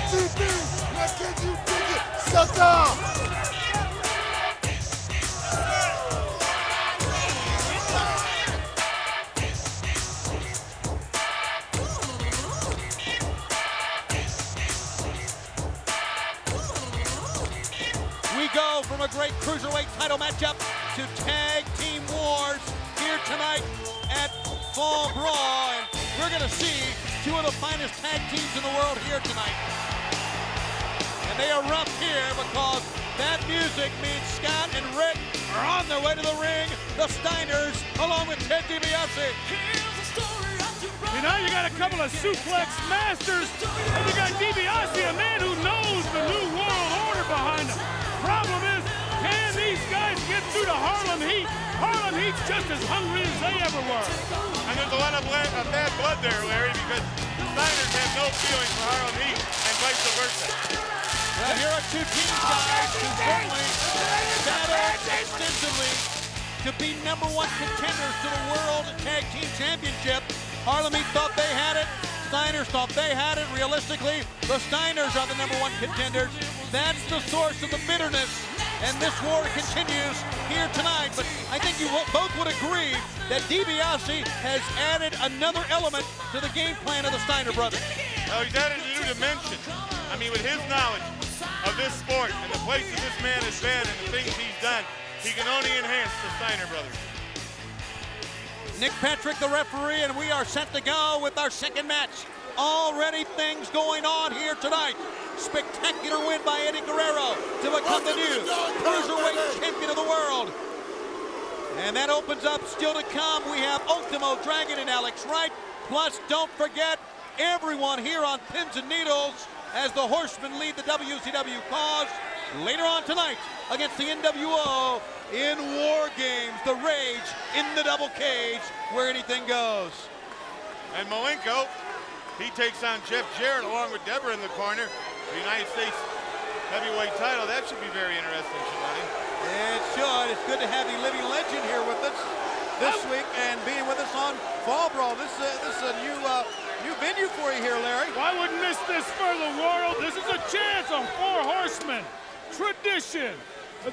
TV, now can you dig it, sucker? We go from a great cruiserweight title matchup to tag team wars here tonight at Fall Brawl, and we're going to see two of the finest tag teams in the world here tonight. And they are rough here because that music means Scott and Rick are on their way to the ring. The Steiners, along with Ted DiBiase. You know, you got a couple of suplex masters, and you got DiBiase, a man who knows the new world order behind him. Problem is, can these guys get through the Harlem Heat? Harlem Heat's just as hungry as they ever were. And there's a lot of bad blood there, Larry, because the Steiners have no feeling for Harlem Heat and vice versa. Well, here are two teams, guys, who certainly battled extensively to be #1 contenders to the World Tag Team Championship. Harlem Heat thought they had it. Steiners thought they had it. Realistically, the Steiners are the #1 contenders. That's the source of the bitterness. And this war continues here tonight. But I think you both would agree that DiBiase has added another element to the game plan of the Steiner brothers. Oh, he's added a new dimension. I mean, with his knowledge of this sport and the places this man has been and the things he's done, he can only enhance the Steiner brothers. Nick Patrick, the referee, and we are set to go with our second match. Already things going on here tonight. Spectacular win by Eddie Guerrero to become the new Cruiserweight Champion of the world. And that opens up still to come. We have Ultimo Dragon and Alex Wright. Plus, don't forget everyone here on Pins and Needles as the Horsemen lead the WCW cause later on tonight against the NWO in War Games, the Rage in the double cage where anything goes. And Malenko, he takes on Jeff Jarrett along with Deborah in the corner. The United States heavyweight title. That should be very interesting, Shimani. It should. It's good to have the living legend here with us this week and being with us on Fall Brawl. This is a new venue for you here, Larry. I wouldn't miss this for the world. This is a chance on 4 Horsemen. Tradition.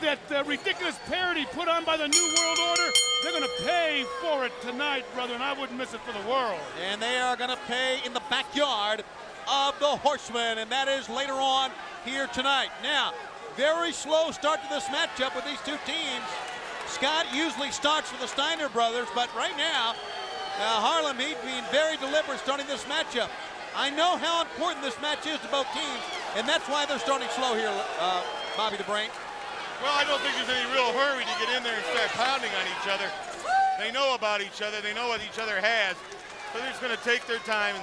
That ridiculous parody put on by the New World Order. They're going to pay for it tonight, brother, and I wouldn't miss it for the world. And they are going to pay in the backyard of the Horsemen, and that is later on here tonight. Now, very slow start to this matchup with these two teams. Scott usually starts for the Steiner brothers, but right now, Harlem Heat being very deliberate starting this matchup. I know how important this match is to both teams, and that's why they're starting slow here, Bobby the Brain. Well, I don't think there's any real hurry to get in there and start pounding on each other. They know about each other. They know what each other has. So they're just going to take their time.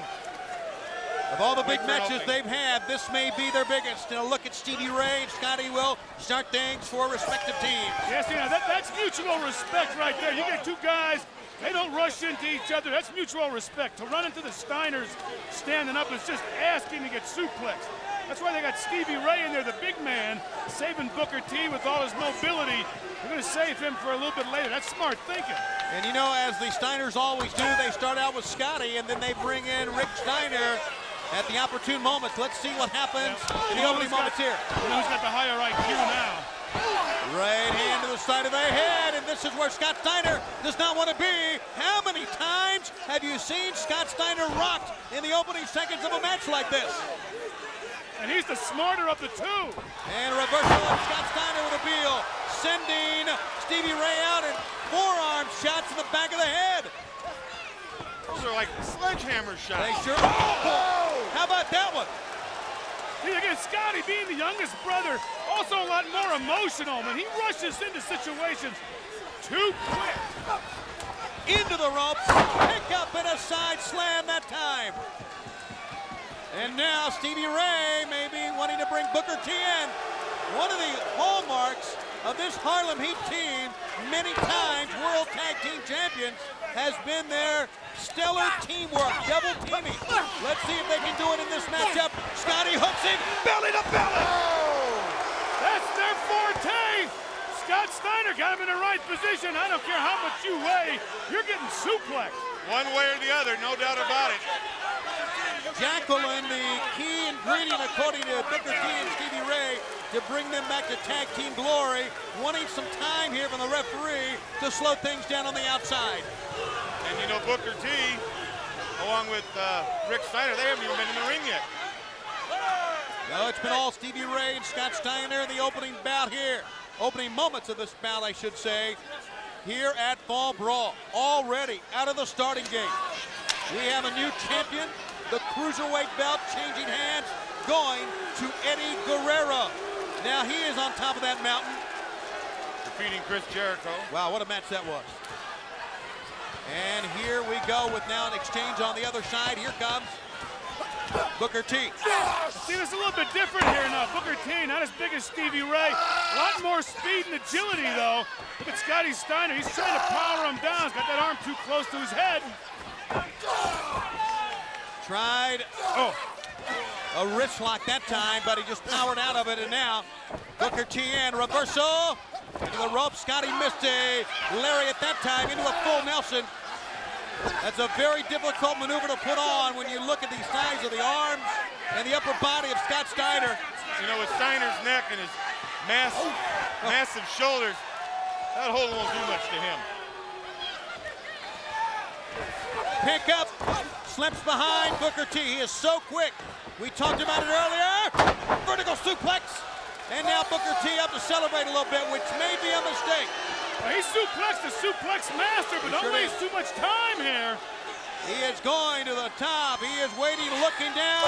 Of all the big matches they've had, this may be their biggest. And a look at Stevie Ray and Scotty will start things for respective teams. Yes, you know, that's mutual respect right there. You get two guys, they don't rush into each other. That's mutual respect. To run into the Steiners standing up is just asking to get suplexed. That's why they got Stevie Ray in there, the big man, saving Booker T with all his mobility. They're going to save him for a little bit later. That's smart thinking. And you know, as the Steiners always do, they start out with Scotty, and then they bring in Rick Steiner at the opportune moments. Let's see what happens in the opening moments here. You know who's got the higher IQ now? Right hand to the side of the head, and this is where Scott Steiner does not want to be. How many times have you seen Scott Steiner rocked in the opening seconds of a match like this? And he's the smarter of the two. And reversal of Scott Steiner with a heel, sending Stevie Ray out and forearm shots in the back of the head. Those are like sledgehammer shots. They sure are. How about that one? See, again, Scotty being the youngest brother, also a lot more emotional, man. He rushes into situations too quick. Into the ropes, pick up and a side slam that time. And now Stevie Ray may be wanting to bring Booker T in. One of the hallmarks of this Harlem Heat team, many times World Tag Team Champions, has been their stellar teamwork, double teaming. Let's see if they can do it in this matchup. Scotty hooks in, belly to belly. Oh, that's their forte. Scott Steiner got him in the right position. I don't care how much you weigh, you're getting suplexed. One way or the other, no doubt about it. Jacqueline, the key ingredient, according to Booker T and Stevie Ray, to bring them back to tag team glory, wanting some time here from the referee to slow things down on the outside. And you know, Booker T, along with Rick Steiner, they haven't even been in the ring yet. No, it's been all Stevie Ray and Scott Steiner in the opening bout here. Opening moments of this bout, I should say, here at Fall Brawl. Already out of the starting gate. We have a new champion. The Cruiserweight belt changing hands, going to Eddie Guerrero. Now he is on top of that mountain. Defeating Chris Jericho. Wow, what a match that was. And here we go with now an exchange on the other side. Here comes Booker T. See, this is a little bit different here now. Booker T, not as big as Stevie Ray. A lot more speed and agility, though. Look at Scotty Steiner. He's trying to power him down. He's got that arm too close to his head. Tried a wrist lock that time, but he just powered out of it, and now Booker T in reversal into the rope. Scotty missed a lariat that time into a full Nelson. That's a very difficult maneuver to put on when you look at the size of the arms and the upper body of Scott Steiner. You know, with Steiner's neck and his massive shoulders, that hold won't do much to him. Pick up, slips behind Booker T. He is so quick. We talked about it earlier. Vertical suplex. And now Booker T up to celebrate a little bit, which may be a mistake. Well, he suplexed the suplex master, but don't waste too much time here. He is going to the top. He is waiting, looking down.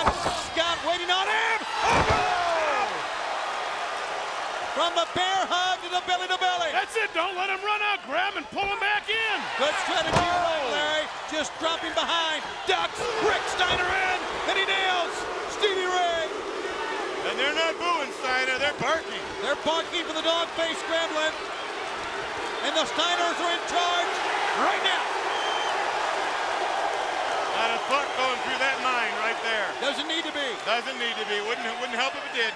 Scott waiting on him. Oh! From the bear hug to the belly to belly. That's it. Don't let him run out. Grab and pull him back in. Good strategy, right, Larry. Just dropping behind. Ducks. Rick Steiner in. And he nails Stevie Ray. And they're not booing Steiner. They're barking. They're barking for the dog face scrambling. And the Steiners are in charge right now. Not a thought going through that mind right there. Doesn't need to be. Doesn't need to be. Wouldn't help if it did.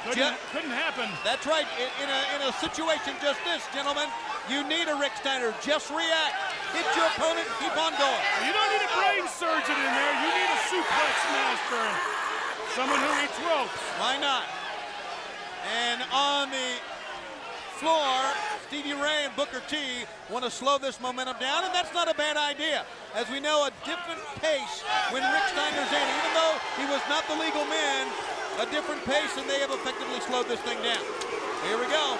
Couldn't happen. That's right. In a situation just this, gentlemen, you need a Rick Steiner. Just react. Hit your opponent and keep on going. You don't need a brain surgeon in there. You need a suplex master. Someone who eats ropes. Why not? And on the floor, Stevie Ray and Booker T want to slow this momentum down, and that's not a bad idea. As we know, a different pace when Rick Steiner's in. Even though he was not the legal man, a different pace, and they have effectively slowed this thing down. Here we go.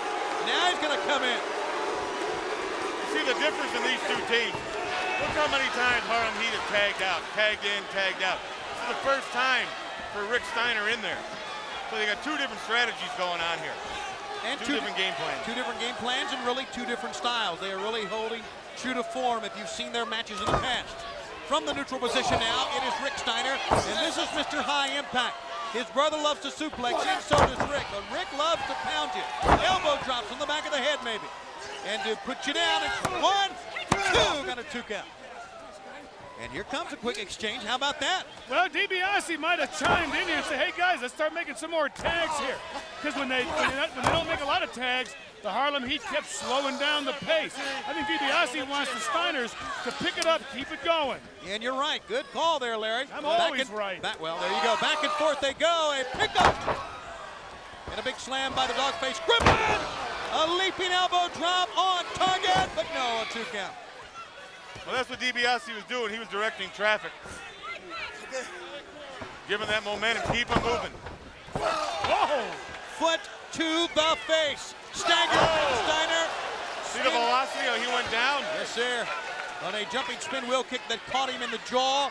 Now he's going to come in. You see the difference in these two teams. Look how many times Harlem Heat have tagged out, tagged in, tagged out. This is the first time for Rick Steiner in there. So they got two different strategies going on here. And two different game plans. Two different game plans and really two different styles. They are really holding true to form if you've seen their matches in the past. From the neutral position now, it is Rick Steiner, and this is Mr. High Impact. His brother loves to suplex, and so does Rick, but Rick loves to pound you. Elbow drops on the back of the head, maybe. And to put you down, it's 1, 2, got a 2 count. And here comes a quick exchange. How about that? Well, DiBiase might have chimed in here and said, hey, guys, let's start making some more tags here. Because when they don't make a lot of tags, the Harlem Heat kept slowing down the pace. I think DiBiase wants the Steiners to pick it up, keep it going. And you're right. Good call there, Larry. I'm always right. Well, there you go. Back and forth they go. A pickup. And a big slam by the dogface Griffin. A leaping elbow drop on target, but no, a 2 count. Well, that's what DiBiase was doing. He was directing traffic. Giving that momentum, keep him moving. Whoa! Foot to the face. Stagger Steiner. See the velocity, how he went down? Yes, sir. On a jumping spin wheel kick that caught him in the jaw.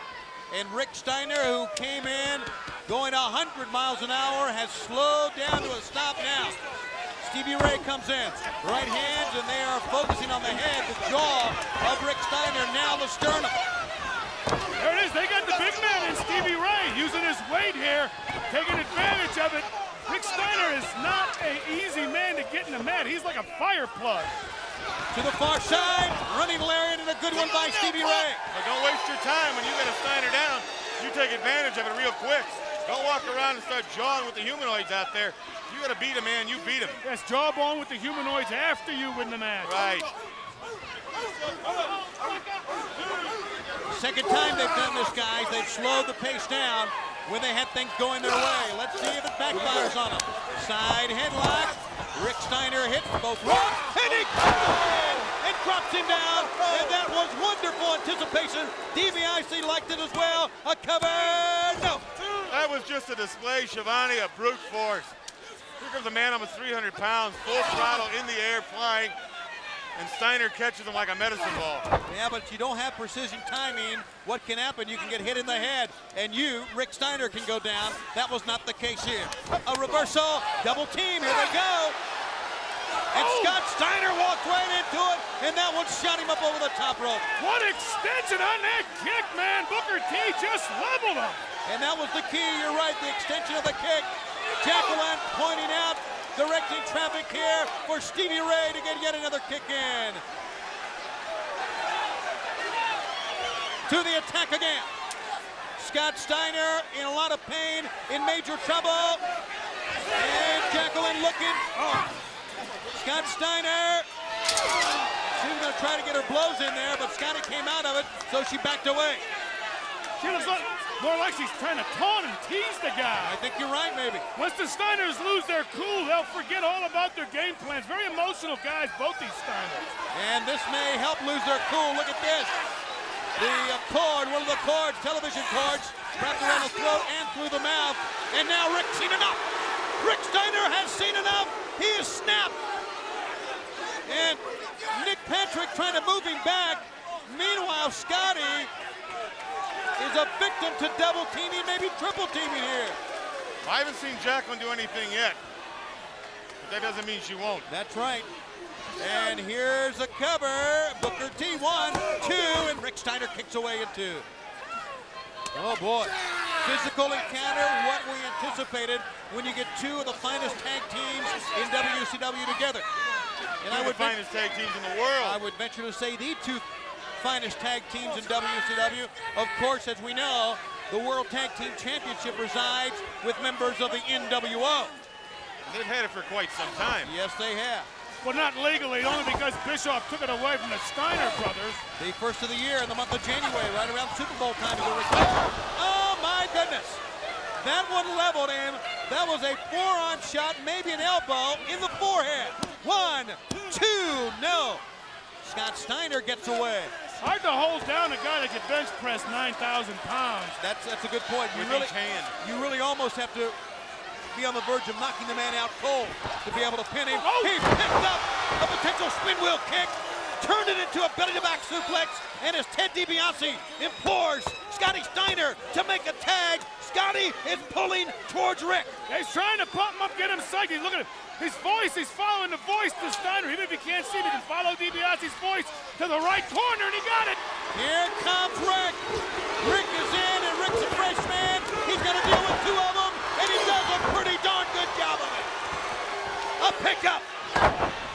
And Rick Steiner, who came in going 100 miles an hour, has slowed down to a stop now. Stevie Ray comes in, right hands, and they are focusing on the head, the jaw of Rick Steiner, now the sternum. There it is, they got the big man in Stevie Ray, using his weight here, taking advantage of it. Rick Steiner is not an easy man to get in the mat. He's like a fire plug. To the far side, running lariat, and a good one by Stevie Ray. Well, don't waste your time when you got a Steiner down. You take advantage of it real quick. Don't walk around and start jawing with the humanoids out there. You got to beat a man, you beat him. Yes, jawbone with the humanoids after you win the match. Right. Second time they've done this, guys. They've slowed the pace down. when they had things going their way. Let's see if it backfires on them. Side headlock. Rick Steiner hits both wrong, and he comes in and drops him down. And that was wonderful anticipation. DiBiase liked it as well. A cover, no. That was just a display, Schiavone, of brute force. Here comes a man almost 300 pounds, full throttle in the air, flying, and Steiner catches him like a medicine ball. Yeah, but if you don't have precision timing, what can happen? You can get hit in the head, and you, Rick Steiner, can go down. That was not the case here. A reversal, double team, here they go. And Scott Steiner walked right into it, and that one shot him up over the top rope. What extension on that kick, man. Booker T just leveled him. And that was the key, you're right, the extension of the kick. Jacqueline pointing out, directing traffic here for Stevie Ray to get yet another kick in. To the attack again. Scott Steiner in a lot of pain, in major trouble. And Jacqueline looking. Oh. Scott Steiner. She was going to try to get her blows in there, but Scotty came out of it, so she backed away. She looks like, more like she's trying to taunt and tease the guy. I think you're right, maybe. Once the Steiners lose their cool, they'll forget all about their game plans. Very emotional guys, both these Steiners. And this may help lose their cool. Look at this. The cord, one of the cords, television cords, wrapped around the throat and through the mouth. And now Rick's seen enough. Rick Steiner has seen enough. He is snapped. And Nick Patrick trying to move him back. Meanwhile, Scotty is a victim to double teaming, maybe triple teaming here. I haven't seen Jacqueline do anything yet, but that doesn't mean she won't. That's right. And here's a cover. Booker T, 1, 2, and Rick Steiner kicks away in 2. Oh boy. Physical encounter, what we anticipated when you get two of the finest tag teams in WCW together. And I would finest tag teams in the world. I would venture to say the two finest tag teams in WCW. Of course, as we know, the World Tag Team Championship resides with members of the NWO. They've had it for quite some time. Yes, they have. Well, not legally, only because Bischoff took it away from the Steiner brothers. The first of the year in the month of January, right around Super Bowl time. Oh, my goodness. That one leveled him. That was a forearm shot, maybe an elbow in the forehead. 1, 2, no. Scott Steiner gets away. Hard to hold down a guy that can bench press 9,000 pounds. That's a good point. You really almost have to be on the verge of knocking the man out cold to be able to pin him. Oh. He picked up a potential spin wheel kick, turned it into a belly-to-back suplex, and as Ted DiBiase implores Scotty Steiner to make a tag, Scotty is pulling towards Rick. He's trying to pump him up, get him psyched. Look at him. His voice, he's following the voice to Steiner. Even if he can't see him, he can follow DiBiase's voice to the right corner, and he got it. Here comes Rick. Rick is in, and Rick's a fresh man. He's going to deal with two of them, and he does a pretty darn good job of it. A pickup.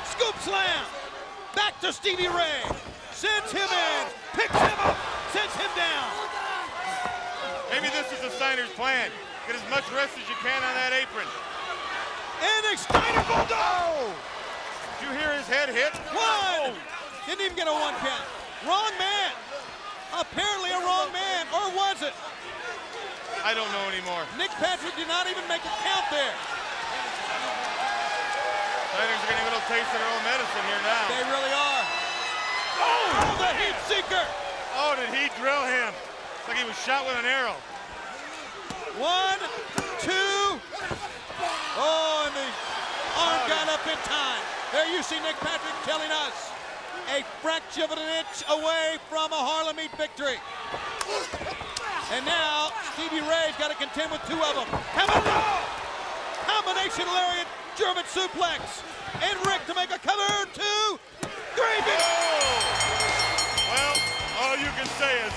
Scoop slam. Back to Stevie Ray. Sends him in. Picks him up. Sends him down. Maybe this is the Steiner's plan. Get as much rest as you can on that apron. And a Steiner Bulldog! Did you hear his head hit? 1! Didn't even get a 1 count. Wrong man. Apparently a wrong man, or was it? I don't know anymore. Nick Patrick did not even make a count there. Steiners are getting a little taste of their own medicine here now. They really are. Oh, the heat seeker! Oh, did he drill him? It's like he was shot with an arrow. 1, 2. Oh, and the arm got up in time. There you see Nick Patrick telling us a fraction of an inch away from a Harlem Heat victory. And now Stevie Ray's got to contend with two of them. Combination lariat, German suplex. And Rick to make a cover. 2, 3. Well, all you can say is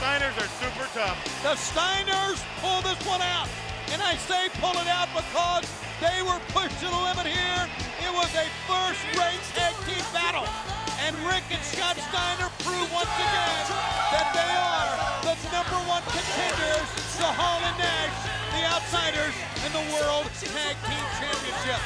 Steiners are super tough. The Steiners pull this one out. And I say pull it out because they were pushed to the limit here. It was a first-rate tag team battle. And Rick and Scott Steiner prove once again that they are the #1 contenders to Hall & Nash, the Outsiders, in the World Tag Team Championship.